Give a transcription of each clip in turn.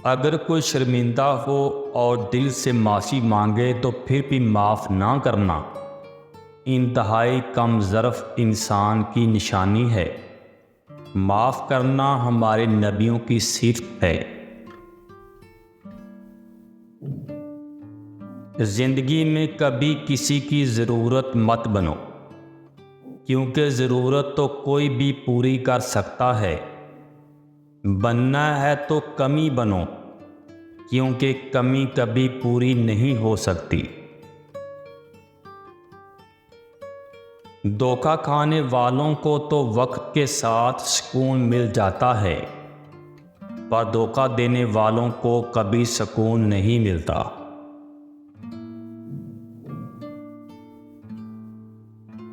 اگر کوئی شرمندہ ہو اور دل سے معافی مانگے تو پھر بھی معاف نہ کرنا انتہائی کم ظرف انسان کی نشانی ہے۔ معاف کرنا ہمارے نبیوں کی صفت ہے۔ زندگی میں کبھی کسی کی ضرورت مت بنو، کیونکہ ضرورت تو کوئی بھی پوری کر سکتا ہے۔ بننا ہے تو کمی بنو، کیونکہ کمی کبھی پوری نہیں ہو سکتی۔ دھوکہ کھانے والوں کو تو وقت کے ساتھ سکون مل جاتا ہے، پر دھوکہ دینے والوں کو کبھی سکون نہیں ملتا۔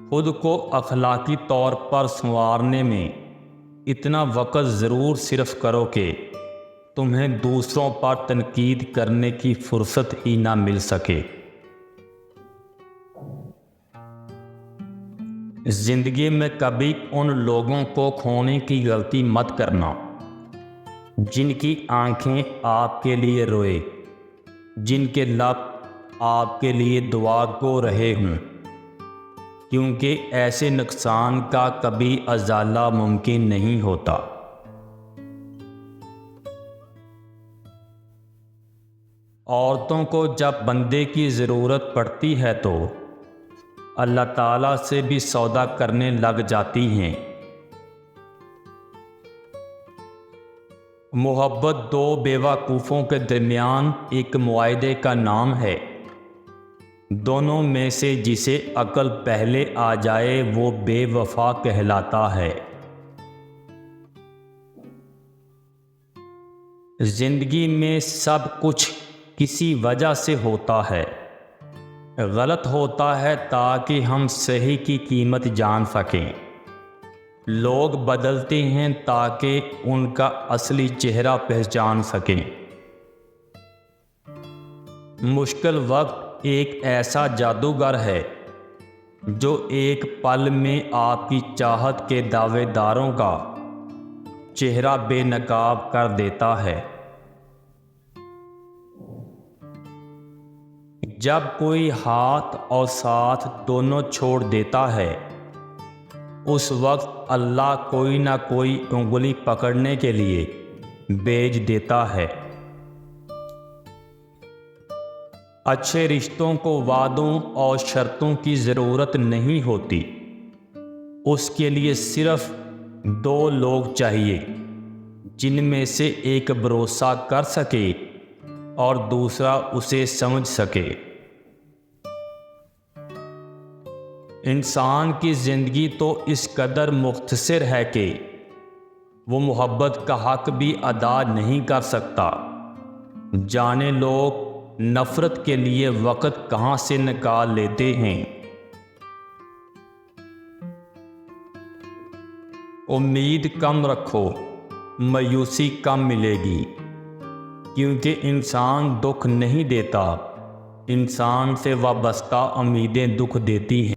خود کو اخلاقی طور پر سنوارنے میں اتنا وقت ضرور صرف کرو کہ تمہیں دوسروں پر تنقید کرنے کی فرصت ہی نہ مل سکے۔ زندگی میں کبھی ان لوگوں کو کھونے کی غلطی مت کرنا جن کی آنکھیں آپ کے لیے روئے، جن کے لب آپ کے لیے دعا گو رہے ہوں، کیونکہ ایسے نقصان کا کبھی ازالہ ممکن نہیں ہوتا۔ عورتوں کو جب بندے کی ضرورت پڑتی ہے تو اللہ تعالیٰ سے بھی سودا کرنے لگ جاتی ہیں۔ محبت دو بے وقوفوں کے درمیان ایک معاہدے کا نام ہے۔ دونوں میں سے جسے عقل پہلے آ جائے وہ بے وفا کہلاتا ہے۔ زندگی میں سب کچھ کسی وجہ سے ہوتا ہے۔ غلط ہوتا ہے تاکہ ہم صحیح کی قیمت جان سکیں۔ لوگ بدلتے ہیں تاکہ ان کا اصلی چہرہ پہچان سکیں۔ مشکل وقت ایک ایسا جادوگر ہے جو ایک پل میں آپ کی چاہت کے دعوے داروں کا چہرہ بے نقاب کر دیتا ہے۔ جب کوئی ہاتھ اور ساتھ دونوں چھوڑ دیتا ہے، اس وقت اللہ کوئی نہ کوئی انگلی پکڑنے کے لیے بھیج دیتا ہے۔ اچھے رشتوں کو وعدوں اور شرطوں کی ضرورت نہیں ہوتی، اس کے لیے صرف دو لوگ چاہیے جن میں سے ایک بھروسہ کر سکے اور دوسرا اسے سمجھ سکے۔ انسان کی زندگی تو اس قدر مختصر ہے کہ وہ محبت کا حق بھی ادا نہیں کر سکتا۔ جانے لوگ نفرت کے لیے وقت کہاں سے نکال لیتے ہیں۔ امید کم رکھو، مایوسی کم ملے گی، کیونکہ انسان دکھ نہیں دیتا، انسان سے وابستہ امیدیں دکھ دیتی ہیں۔